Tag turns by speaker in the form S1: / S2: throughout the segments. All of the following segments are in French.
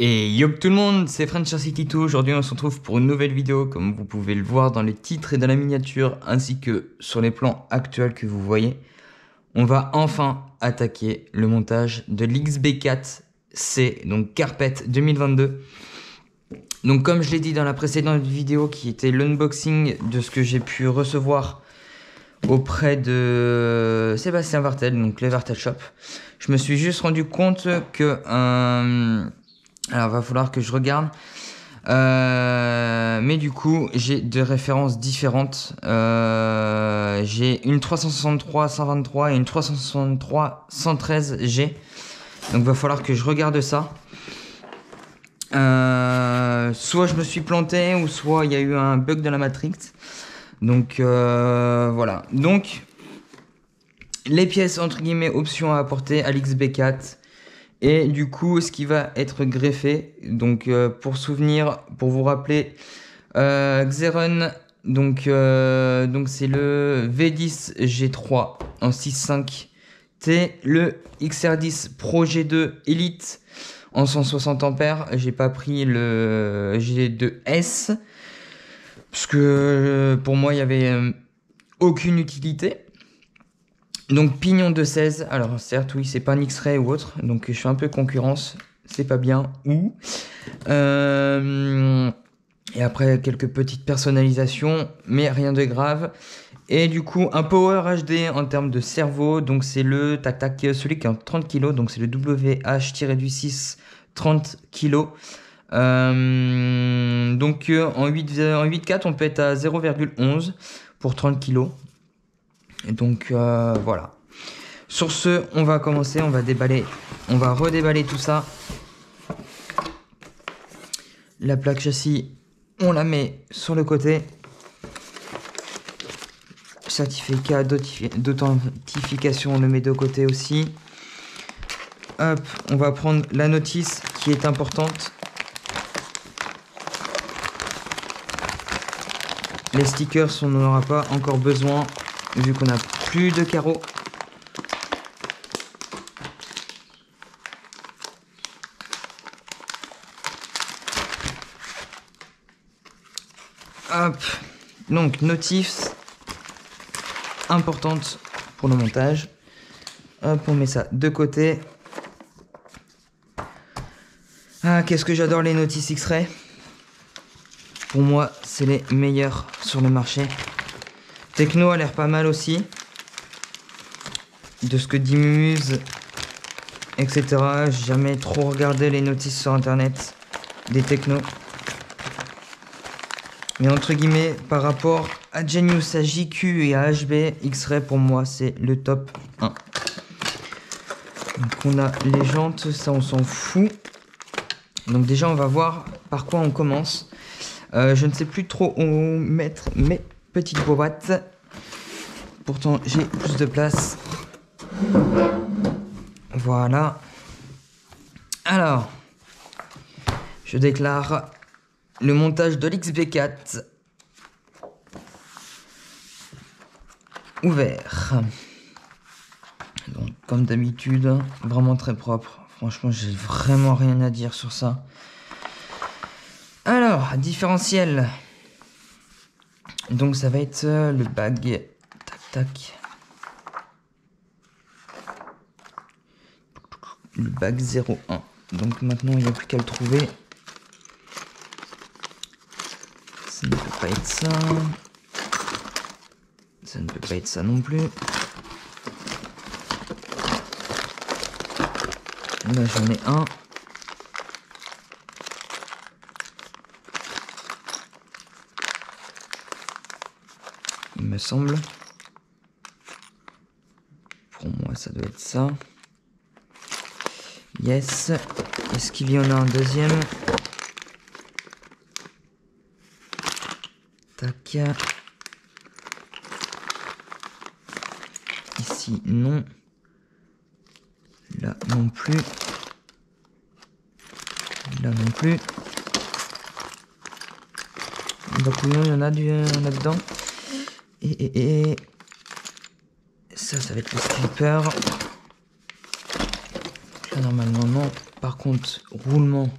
S1: Et yo tout le monde, c'est FrenchCity2. Aujourd'hui on se retrouve pour une nouvelle vidéo, comme vous pouvez le voir dans les titres et dans la miniature, ainsi que sur les plans actuels que vous voyez. On va enfin attaquer le montage de l'XB4C, donc Carpet 2022. Donc comme je l'ai dit dans la précédente vidéo qui était l'unboxing de ce que j'ai pu recevoir auprès de Sébastien Vartel, donc les Vartel Shop, je me suis juste rendu compte que... alors va falloir que je regarde. Mais du coup, j'ai deux références différentes. J'ai une 363-123 et une 363-113G. Donc va falloir que je regarde ça. Soit je me suis planté, ou soit il y a eu un bug dans la Matrix. Donc voilà. Donc les pièces entre guillemets options à apporter à l'XB4. Et du coup, ce qui va être greffé, donc pour vous rappeler, Xeron, donc c'est le V10 G3 en 6.5T, le XR10 Pro G2 Elite en 160 ampères. J'ai pas pris le G2S parce que pour moi il y avait aucune utilité. Donc pignon de 16, alors certes oui c'est pas un X-Ray ou autre, donc je fais un peu concurrence, c'est pas bien, ou et après quelques petites personnalisations, mais rien de grave. Et du coup un Power HD en termes de cerveau, donc c'est le celui qui est en 30 kg, donc c'est le WH-6 30 kg. Donc en 8.4 on peut être à 0,11 pour 30 kg. Et donc voilà. Sur ce, on va commencer, on va redéballer tout ça. La plaque châssis, on la met sur le côté. Certificat d'authentification, on le met de côté aussi. Hop, on va prendre la notice qui est importante. Les stickers, on n'en aura pas encore besoin, vu qu'on n'a plus de carreaux. Hop, donc notifs importante pour le montage. Hop, on met ça de côté. Ah, qu'est-ce que j'adore les notices X-Ray. Pour moi, c'est les meilleurs sur le marché. Techno a l'air pas mal aussi. De ce que dit Mumuse, etc. J'ai jamais trop regardé les notices sur internet des technos. Mais entre guillemets, par rapport à Genius, à JQ et à HB, X-Ray pour moi c'est le top 1. Donc on a les jantes, ça on s'en fout. Donc déjà on va voir par quoi on commence. Je ne sais plus trop où mettre mes petites boîtes. Pourtant j'ai plus de place. Voilà. Alors, je déclare le montage de l'XB4 ouvert. Donc, comme d'habitude, vraiment très propre. Franchement, j'ai vraiment rien à dire sur ça. Alors, différentiel. Donc, ça va être le bag. Tac, tac. Le bag 01. Donc, maintenant, il n'y a plus qu'à le trouver. Ça ne peut pas être ça. Ça ne peut pas être ça non plus. Là j'en ai un. Il me semble. Pour moi ça doit être ça. Yes. Est-ce qu'il y en a un deuxième? Tac. Ici, non. Là, non plus. Là, non plus. Il y en a dedans. Et... Ça va être le slipper. Là, normalement, non. Par contre, roulement.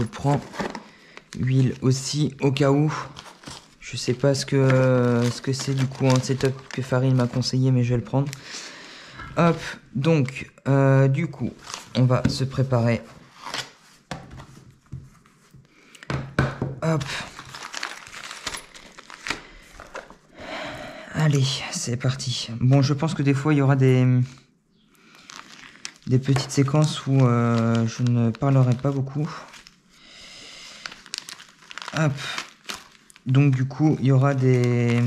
S1: je prends huile aussi au cas où. Je sais pas ce que c'est du coup un setup que Farid m'a conseillé, mais je vais le prendre. Hop, donc du coup, on va se préparer. Hop. Allez, c'est parti. Bon, je pense que des fois, il y aura des petites séquences où je ne parlerai pas beaucoup. Hop. Donc du coup, il y aura des...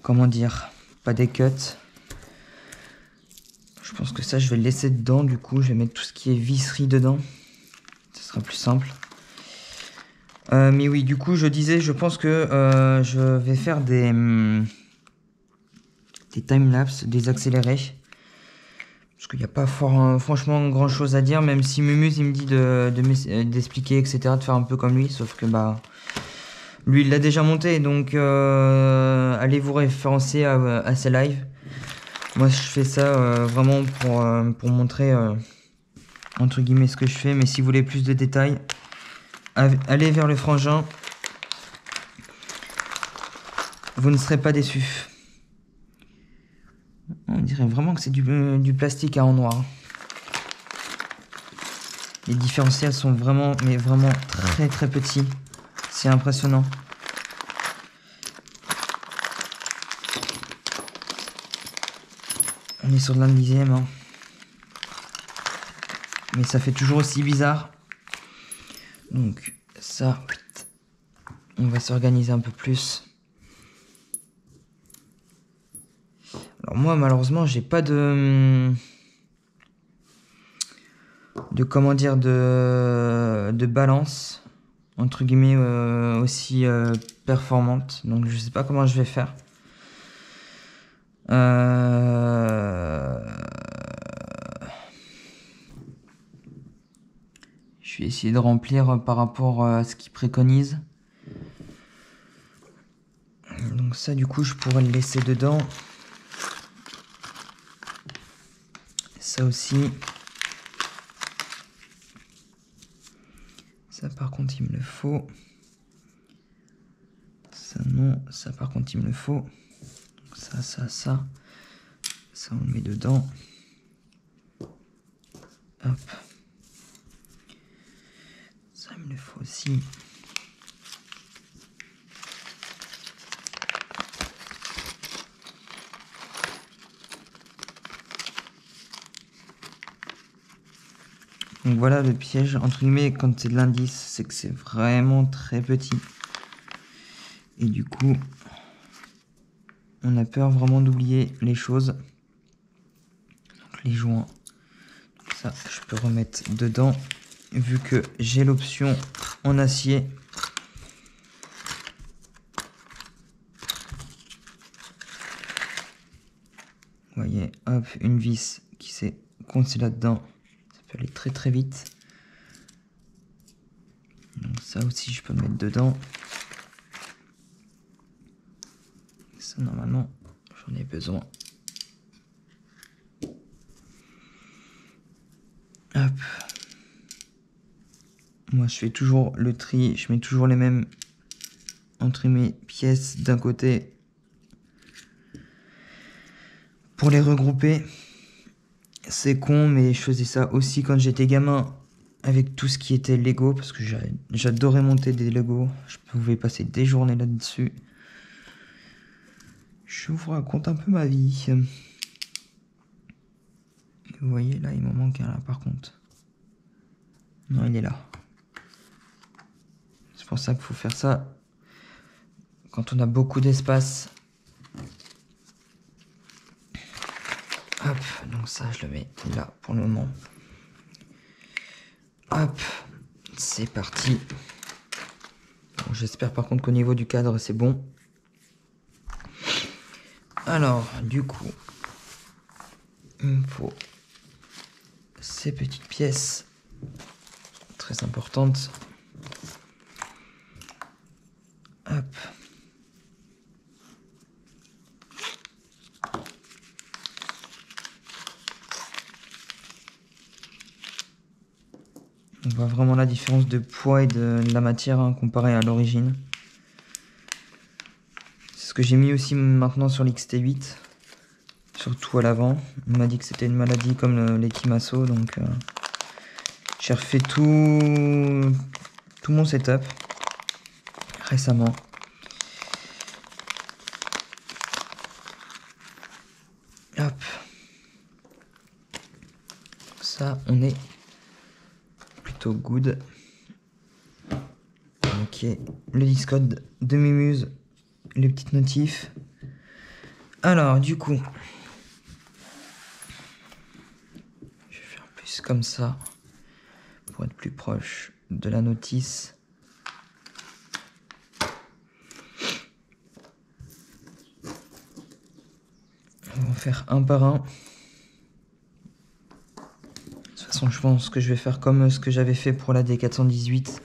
S1: Comment dire? Pas des cuts. Je pense que ça, je vais le laisser dedans. Du coup, je vais mettre tout ce qui est visserie dedans. Ce sera plus simple. Mais oui, du coup, je disais, je pense que je vais faire des timelapses, des accélérés. Parce qu'il n'y a pas franchement grand chose à dire, même si Mumus il me dit d'expliquer, etc., de faire un peu comme lui, sauf que bah lui il l'a déjà monté, donc allez vous référencer à ses lives. Moi je fais ça vraiment pour montrer entre guillemets ce que je fais, mais si vous voulez plus de détails, allez vers le frangin, vous ne serez pas déçus. On dirait vraiment que c'est du plastique en noir. Les différentiels sont vraiment, mais vraiment très très petits. C'est impressionnant. On est sur de l'indixième, hein. Mais ça fait toujours aussi bizarre. Donc ça, on va s'organiser un peu plus. Alors moi, malheureusement, j'ai pas de comment dire, de balance entre guillemets aussi performante. Donc je sais pas comment je vais faire. Je vais essayer de remplir par rapport à ce qu'il préconise. Donc ça, du coup, je pourrais le laisser dedans. Ça aussi. Ça, par contre, il me le faut. Ça, non. Ça, par contre, il me le faut. Donc ça, ça, ça. Ça, on le met dedans. Hop. Ça, il me le faut aussi. Donc voilà le piège, entre guillemets, quand c'est de l'indice, c'est que c'est vraiment très petit. Et du coup, on a peur vraiment d'oublier les choses. Donc les joints, donc ça, je peux remettre dedans, vu que j'ai l'option en acier. Vous voyez, hop, une vis qui s'est coincée là-dedans. Ça peut aller très très vite. Donc ça aussi, je peux le mettre dedans. Ça, normalement, j'en ai besoin. Hop. Moi, je fais toujours le tri. Je mets toujours les mêmes entre mes pièces d'un côté pour les regrouper. C'est con, mais je faisais ça aussi quand j'étais gamin avec tout ce qui était Lego, parce que j'adorais monter des Lego. Je pouvais passer des journées là-dessus. Je vous raconte un peu ma vie. Vous voyez, là, il m'en manque un, là, par contre. Non, il est là. C'est pour ça qu'il faut faire ça quand on a beaucoup d'espace. Hop, donc ça, je le mets là pour le moment. Hop, c'est parti. Bon, j'espère par contre qu'au niveau du cadre, c'est bon. Alors, du coup, il me faut ces petites pièces très importantes. Hop. On voit vraiment la différence de poids et de la matière hein, comparé à l'origine. C'est ce que j'ai mis aussi maintenant sur l'XT8. Surtout à l'avant. On m'a dit que c'était une maladie comme l'Ekimaso, donc j'ai refait tout mon setup récemment. Hop. Ça, on est plutôt good. Ok, le Discord de Mimuse, les petites notifs. Alors, du coup, je vais faire plus comme ça pour être plus proche de la notice. On va en faire un par un. De toute façon, je pense que je vais faire comme ce que j'avais fait pour la D418,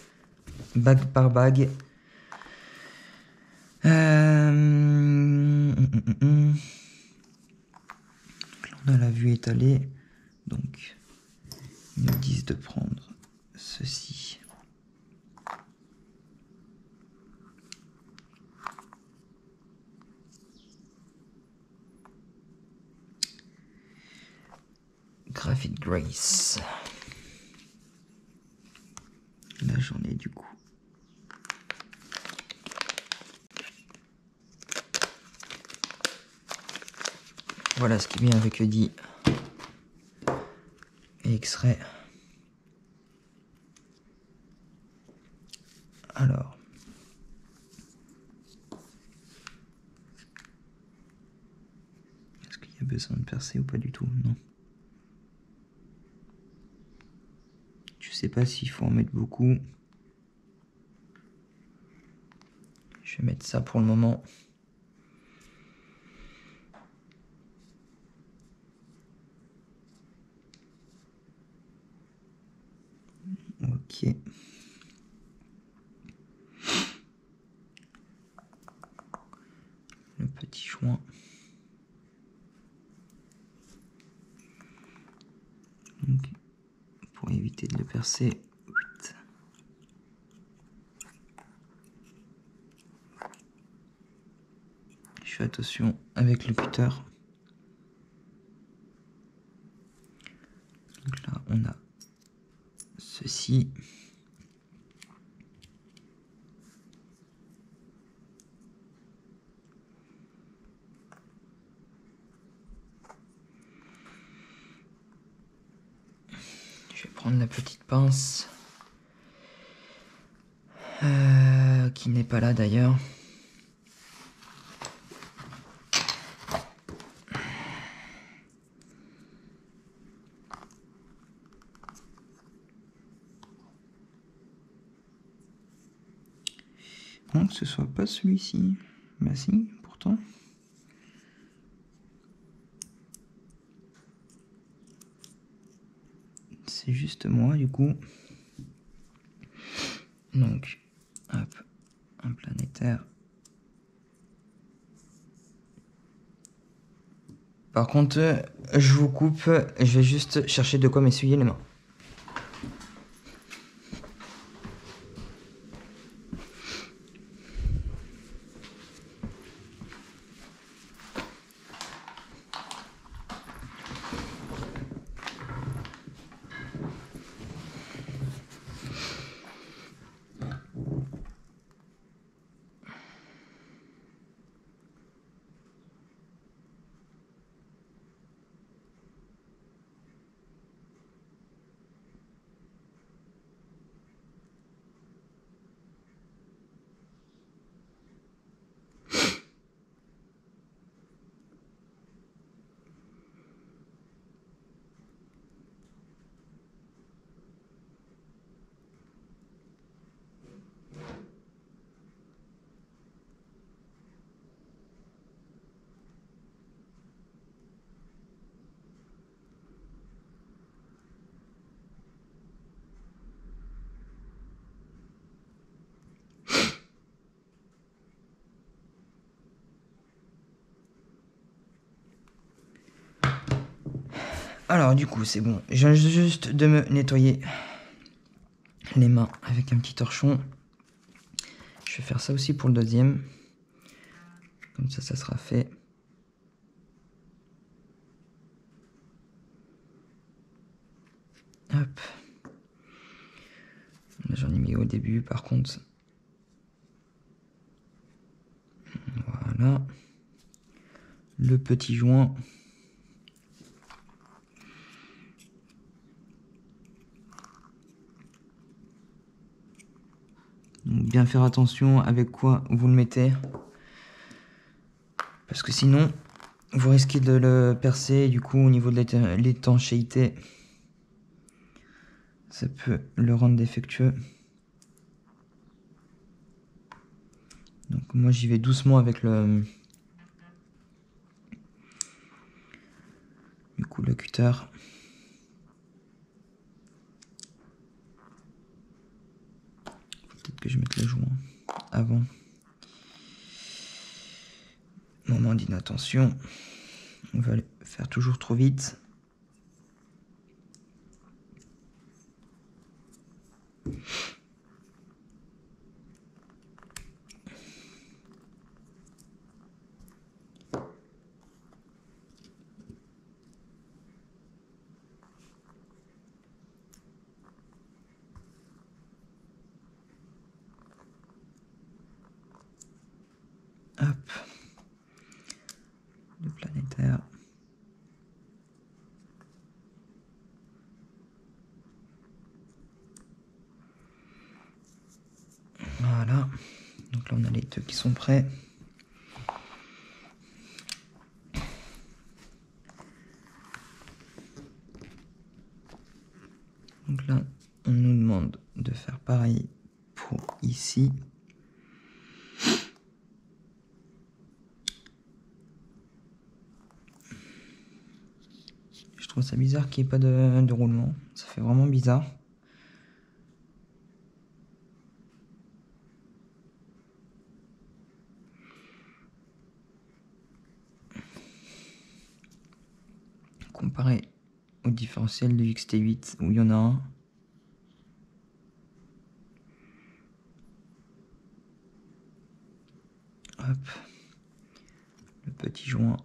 S1: bague par bague. Donc là, on a la vue étalée, donc ils nous disent de prendre ceci. Graphite Grace. La journée du coup. Voilà ce qui vient avec le dit et extrait. Alors. Est-ce qu'il y a besoin de percer ou pas du tout? Non. Je sais pas s'il faut en mettre beaucoup. Je vais mettre ça pour le moment. Ok. Le petit joint. Donc, pour éviter de le percer. Je fais attention avec le cutter. Donc là, on a ceci. Je vais prendre la petite pince. Qui n'est pas là d'ailleurs. Non, que ce soit pas celui-ci. Bah si, pourtant. C'est juste moi du coup. Donc, hop, un planétaire. Par contre, je vous coupe, je vais juste chercher de quoi m'essuyer les mains. Alors du coup, c'est bon. Je viens juste de me nettoyer les mains avec un petit torchon. Je vais faire ça aussi pour le deuxième. Comme ça sera fait. Hop. J'en ai mis au début par contre. Voilà. Le petit joint. Donc bien faire attention avec quoi vous le mettez. Parce que sinon, vous risquez de le percer. Et du coup, au niveau de l'étanchéité, ça peut le rendre défectueux. Donc moi, j'y vais doucement avec le cutter. Peut-être que je mette le joint avant. Moment d'inattention. On va le faire toujours trop vite. Hop. Le planétaire. Voilà. Donc là, on a les deux qui sont prêts. Donc là, on nous demande de faire pareil pour ici. Je trouve ça bizarre qu'il n'y ait pas de roulement. Ça fait vraiment bizarre. Comparé au différentiel du XT8 où il y en a un. Hop. Le petit joint.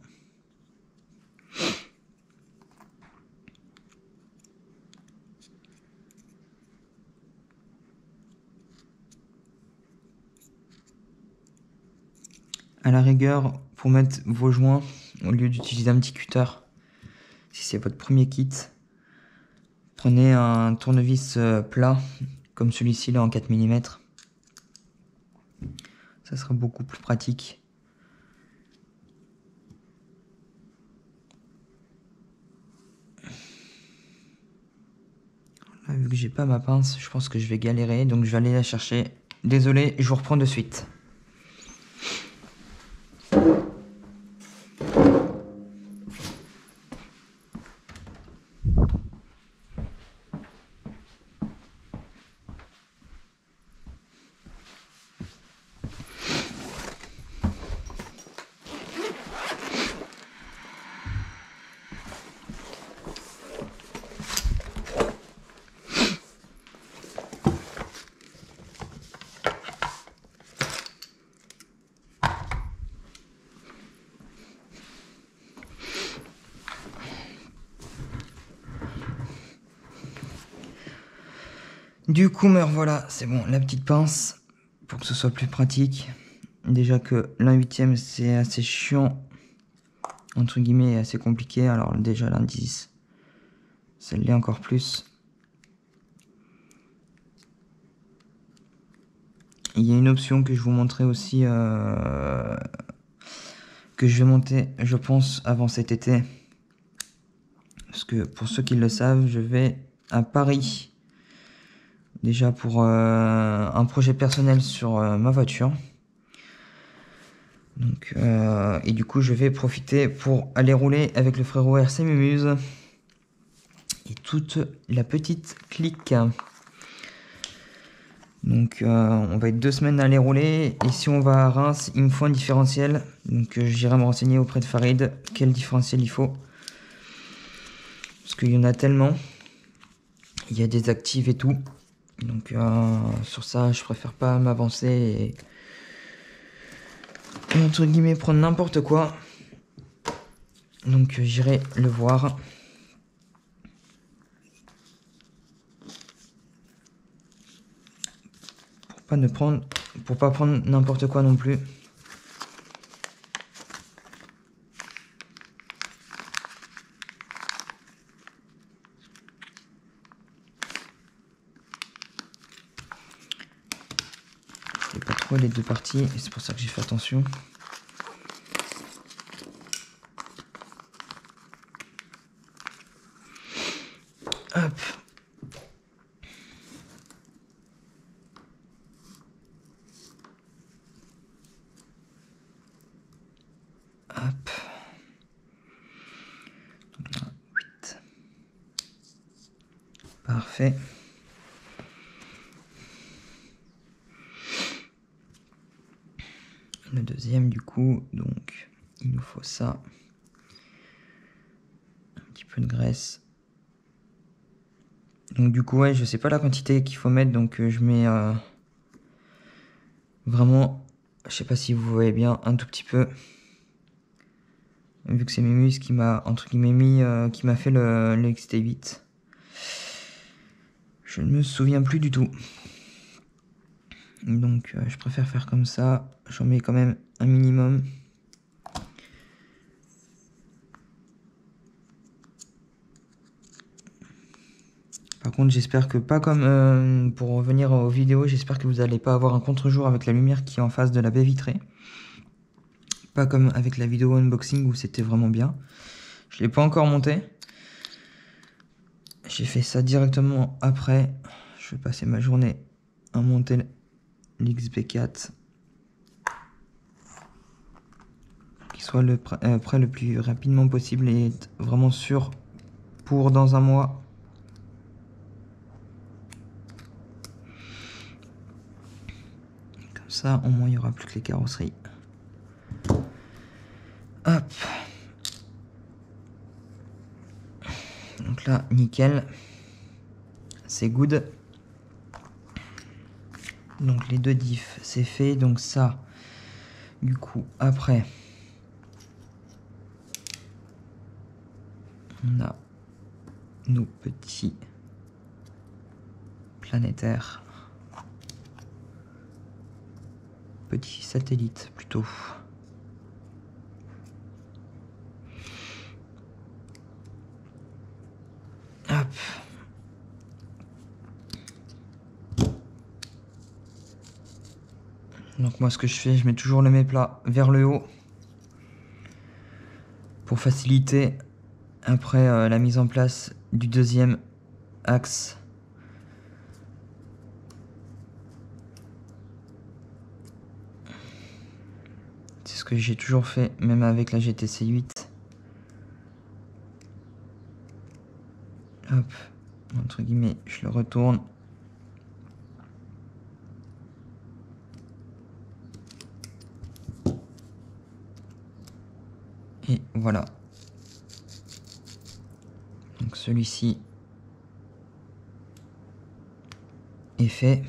S1: À la rigueur, pour mettre vos joints, au lieu d'utiliser un petit cutter, si c'est votre premier kit, prenez un tournevis plat, comme celui-ci là en 4 mm. Ça sera beaucoup plus pratique. Là, vu que j'ai pas ma pince, je pense que je vais galérer, donc je vais aller la chercher. Désolé, je vous reprends de suite. Du coup, me revoilà, c'est bon, la petite pince, pour que ce soit plus pratique. Déjà que l'1/8 c'est assez chiant, entre guillemets, et assez compliqué, alors déjà l'indice, ça l'est encore plus. Il y a une option que je vous montrerai aussi, que je vais monter, je pense, avant cet été. Parce que pour ceux qui le savent, je vais à Paris. Déjà pour un projet personnel sur ma voiture. Donc, et du coup, je vais profiter pour aller rouler avec le frérot RC Mumuse et toute la petite clique. Donc, on va être 2 semaines à aller rouler. Et si on va à Reims, il me faut un différentiel. Donc, j'irai me renseigner auprès de Farid quel différentiel il faut. Parce qu'il y en a tellement. Il y a des actives et tout. Donc sur ça, je préfère pas m'avancer et entre guillemets prendre n'importe quoi. Donc j'irai le voir. Pour pas prendre n'importe quoi non plus. Je pas trop les deux parties et c'est pour ça que j'ai fait attention. Hop. Hop. Donc là, 8. Parfait. Le deuxième du coup, donc il nous faut ça. Un petit peu de graisse. Donc du coup ouais, je sais pas la quantité qu'il faut mettre, donc je mets vraiment, je sais pas si vous voyez bien, un tout petit peu. Vu que c'est Mémus qui m'a entre guillemets mis, qui m'a fait le XT8. Je ne me souviens plus du tout. Donc je préfère faire comme ça. J'en mets quand même un minimum. Par contre, j'espère que pas comme pour revenir aux vidéos, j'espère que vous n'allez pas avoir un contre-jour avec la lumière qui est en face de la baie vitrée. Pas comme avec la vidéo unboxing où c'était vraiment bien. Je l'ai pas encore monté. J'ai fait ça directement après. Je vais passer ma journée à monter l'XB4. Qu'il soit prêt le plus rapidement possible et être vraiment sûr pour dans un mois. Comme ça, au moins, il n'y aura plus que les carrosseries. Hop. Donc là, nickel. C'est good. Donc les deux diffs, c'est fait. Donc ça, du coup, après, on a nos petits planétaires. Petits satellites, plutôt. Hop. Donc moi, ce que je fais, je mets toujours le méplat vers le haut pour faciliter après la mise en place du deuxième axe. C'est ce que j'ai toujours fait, même avec la GTC 8. Hop, entre guillemets, je le retourne. Et voilà. Donc celui-ci est fait.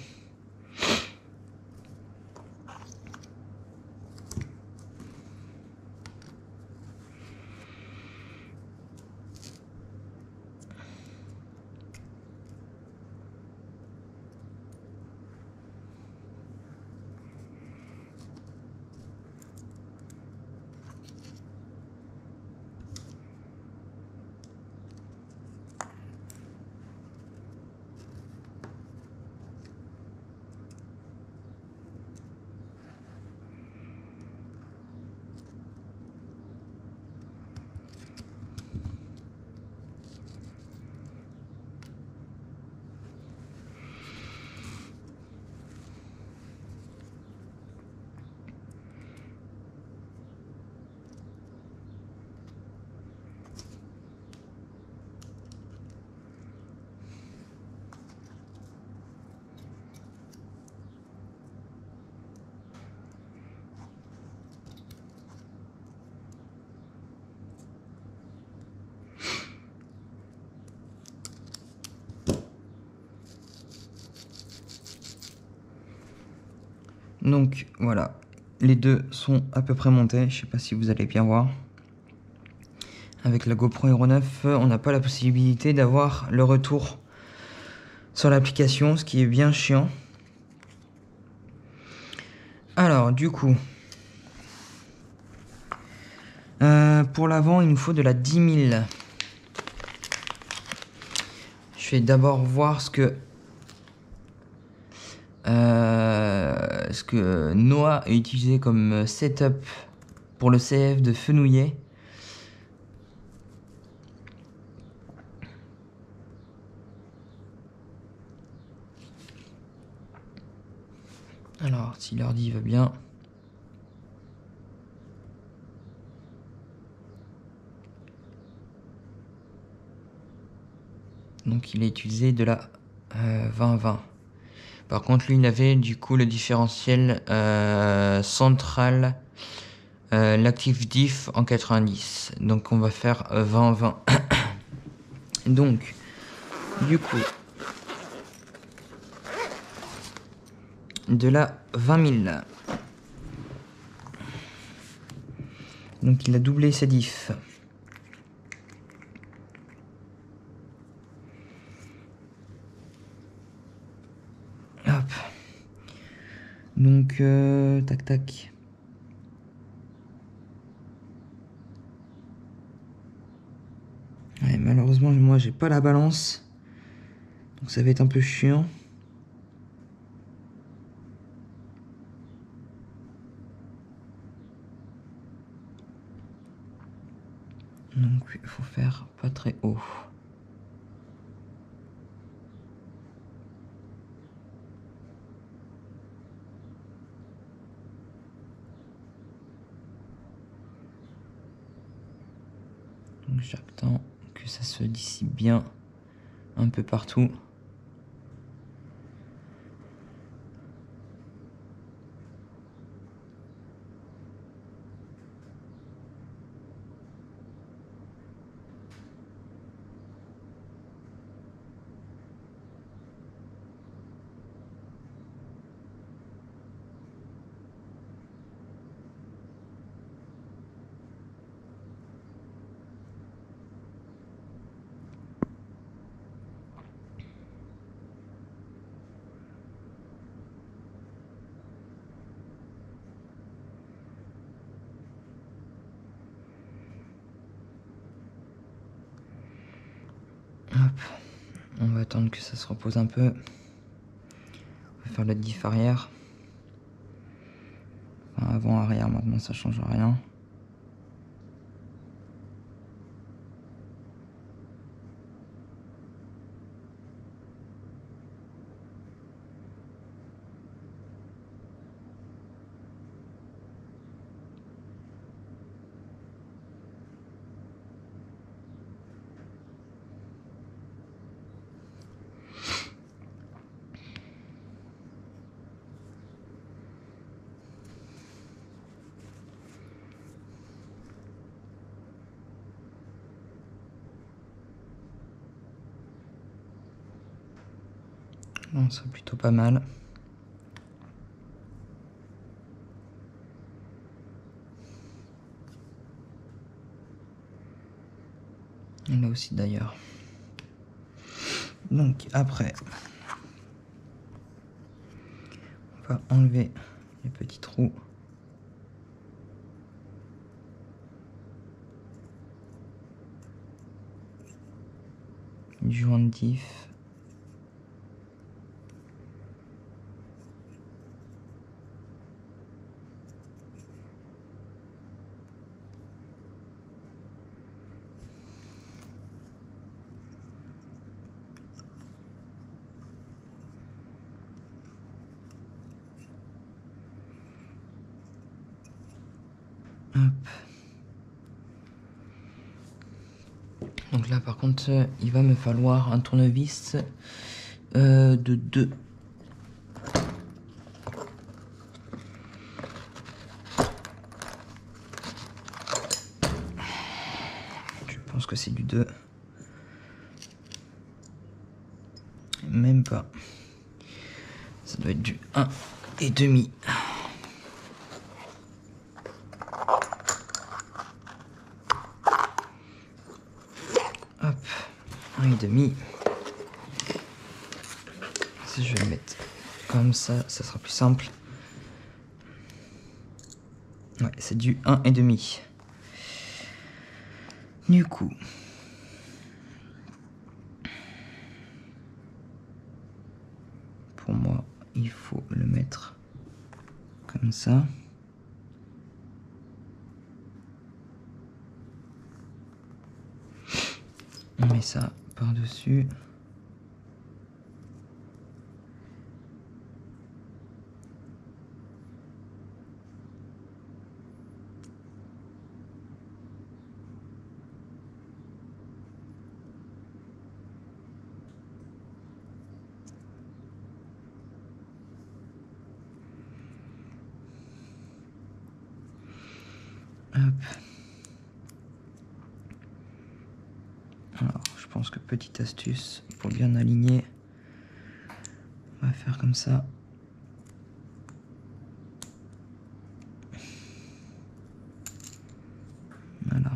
S1: Donc voilà, les deux sont à peu près montés, je sais pas si vous allez bien voir. Avec la GoPro Hero 9, on n'a pas la possibilité d'avoir le retour sur l'application, ce qui est bien chiant. Alors du coup, pour l'avant il nous faut de la 10 000. Je vais d'abord voir ce que Noah a utilisé comme setup pour le CF de Fenouillet. Alors, si l'ordi va bien. Donc, il a utilisé de la 2020. Par contre, lui, il avait du coup le différentiel central, l'actif diff en 90. Donc, on va faire 20-20. Donc, du coup, de la 20 000. Donc, il a doublé sa diff. Hop. Donc, tac tac. Ouais, malheureusement, moi, j'ai pas la balance. Donc, ça va être un peu chiant. Donc, il faut faire pas très haut. Donc, j'attends que ça se dissipe bien un peu partout. Hop, on va attendre que ça se repose un peu. On va faire le diff arrière. Enfin, avant, arrière, maintenant ça change rien. Non, c'est plutôt pas mal. Et là aussi d'ailleurs. Donc après, on va enlever les petits trous. Du joint de diff. Hop. Donc là par contre il va me falloir un tournevis de 2. Je pense que c'est du 2. Même pas. Ça doit être du 1,5. 1,5. Si je vais le mettre comme ça sera plus simple. Ouais, c'est du 1,5. Du coup, pour moi, il faut le mettre comme ça. On met ça par-dessus. Hop. Alors, je pense que petite astuce pour bien aligner, on va faire comme ça. Voilà.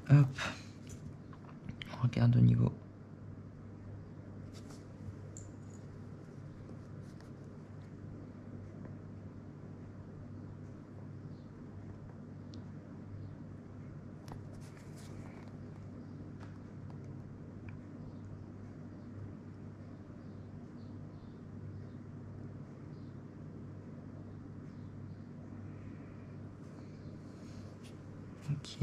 S1: Hop. On regarde au niveau. Ok.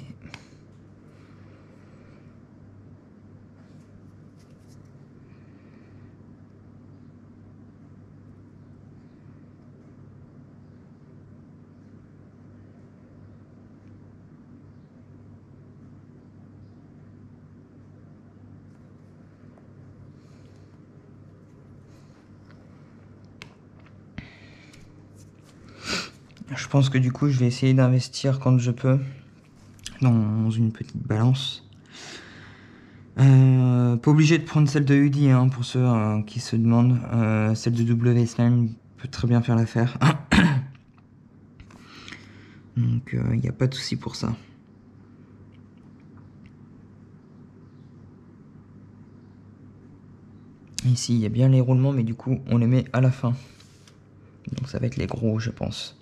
S1: Je pense que du coup, je vais essayer d'investir quand je peux dans une petite balance. Pas obligé de prendre celle de UDI hein, pour ceux qui se demandent. Celle de W Slime peut très bien faire l'affaire. Donc il n'y a pas de souci pour ça. Ici il y a bien les roulements mais du coup on les met à la fin. Donc ça va être les gros je pense.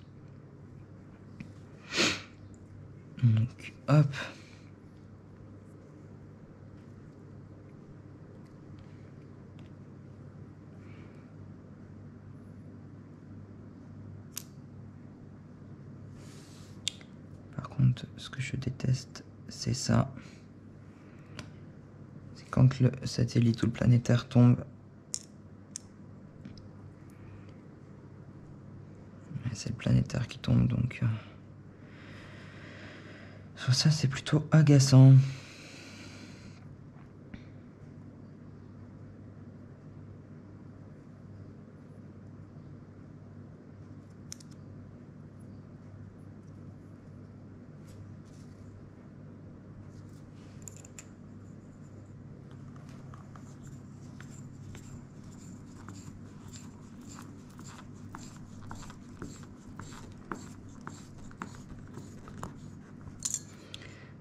S1: Donc hop. Par contre ce que je déteste c'est ça. C'est quand le satellite ou le planétaire tombe. C'est le planétaire qui tombe donc... Sur ça c'est plutôt agaçant.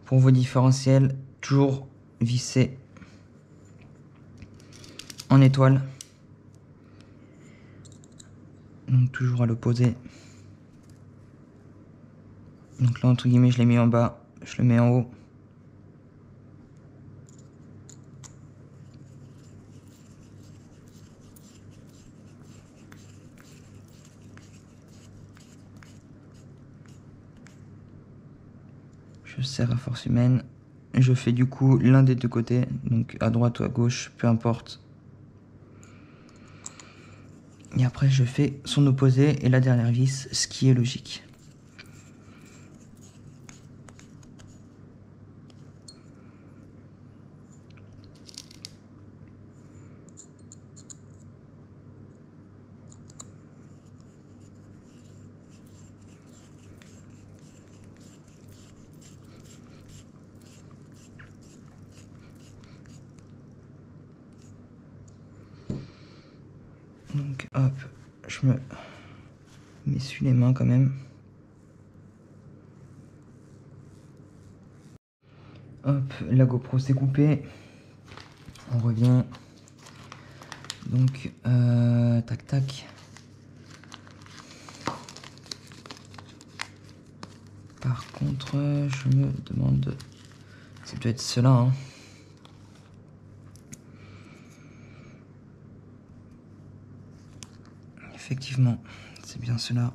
S1: Pour vos différentiels, toujours visser en étoile. Donc toujours à l'opposé. Donc là entre guillemets je l'ai mis en bas, je le mets en haut. Je serre à force humaine. Je fais du coup l'un des deux côtés, donc à droite ou à gauche, peu importe. Et après je fais son opposé et la dernière vis, ce qui est logique. Donc hop, je m'essuie les mains quand même. Hop, la GoPro s'est coupée. On revient. Donc, tac tac. Par contre, je me demande... Ça doit être cela, hein. Effectivement, c'est bien cela.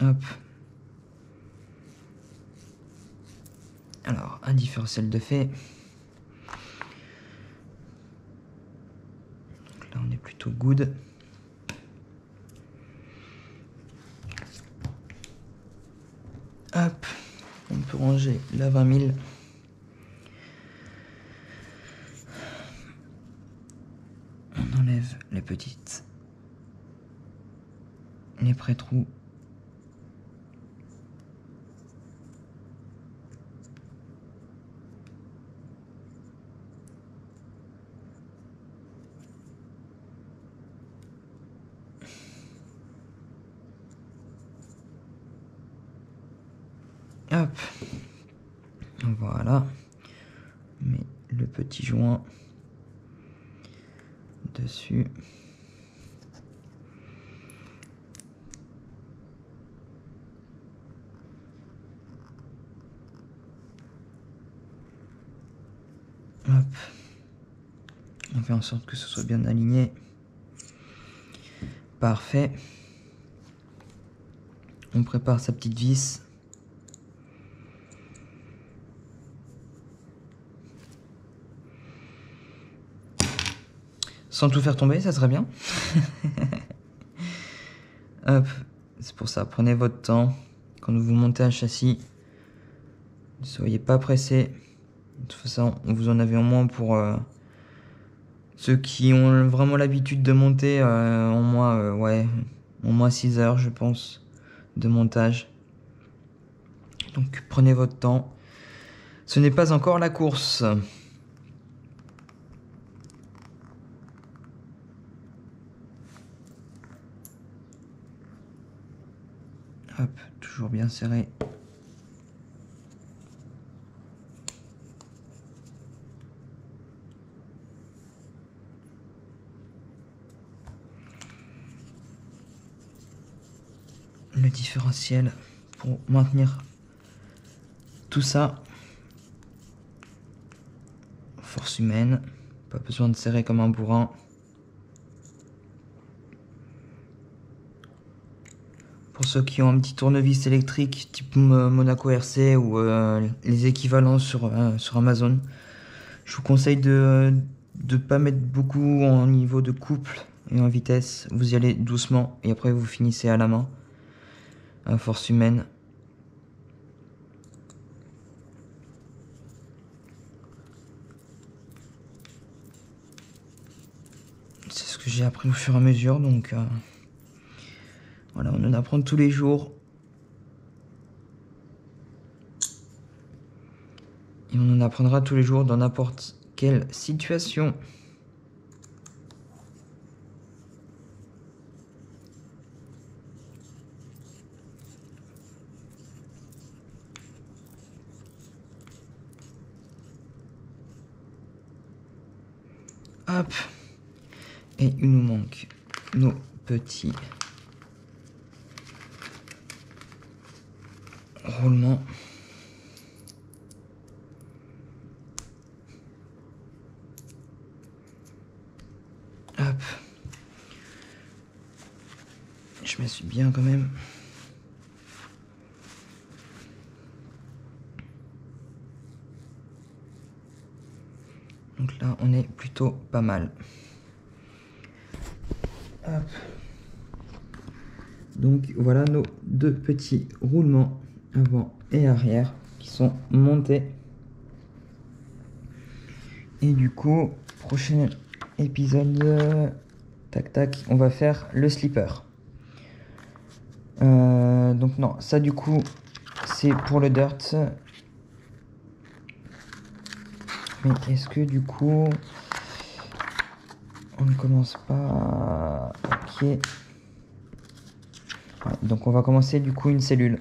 S1: Hop. Alors, un différentiel de fait. Donc là, on est plutôt good. Hop. On peut ranger la 20 000. On enlève les petites. Les pré-trous. Hop, voilà, on met le petit joint dessus. Hop, on fait en sorte que ce soit bien aligné. Parfait. On prépare sa petite vis. Sans tout faire tomber, ça serait bien. Hop, c'est pour ça, prenez votre temps. Quand vous montez un châssis, ne soyez pas pressés. De toute façon, vous en avez au moins pour ceux qui ont vraiment l'habitude de monter, au moins 6 heures, je pense, de montage. Donc prenez votre temps. Ce n'est pas encore la course. Hop, toujours bien serré. Le différentiel pour maintenir tout ça. Force humaine, pas besoin de serrer comme un bourrin. Pour ceux qui ont un petit tournevis électrique type Monaco RC ou les équivalents sur Amazon, je vous conseille de ne pas mettre beaucoup en niveau de couple et en vitesse. Vous y allez doucement et après vous finissez à la main, à force humaine. C'est ce que j'ai appris au fur et à mesure, donc voilà, on en apprend tous les jours. Et on en apprendra tous les jours dans n'importe quelle situation. Hop. Et il nous manque nos petits roulements. Hop. Je me suis bien quand même. Donc là, on est plutôt pas mal. Hop. Donc voilà nos deux petits roulements avant et arrière qui sont montés. Et du coup, prochain épisode, tac tac, on va faire le slipper. Donc non, ça du coup, c'est pour le dirt. Mais est-ce que du coup, on ne commence pas... Ok. Ouais, donc on va commencer du coup une cellule.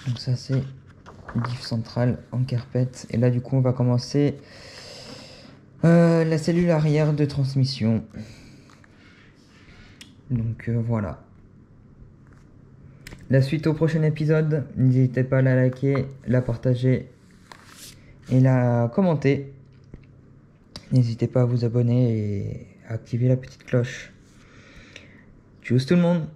S1: Donc ça c'est diff central en carpet. Et là du coup on va commencer la cellule arrière de transmission. Donc voilà. La suite au prochain épisode. N'hésitez pas à la liker, la partager et la commenter. N'hésitez pas à vous abonner et à activer la petite cloche. Tchuss tout le monde!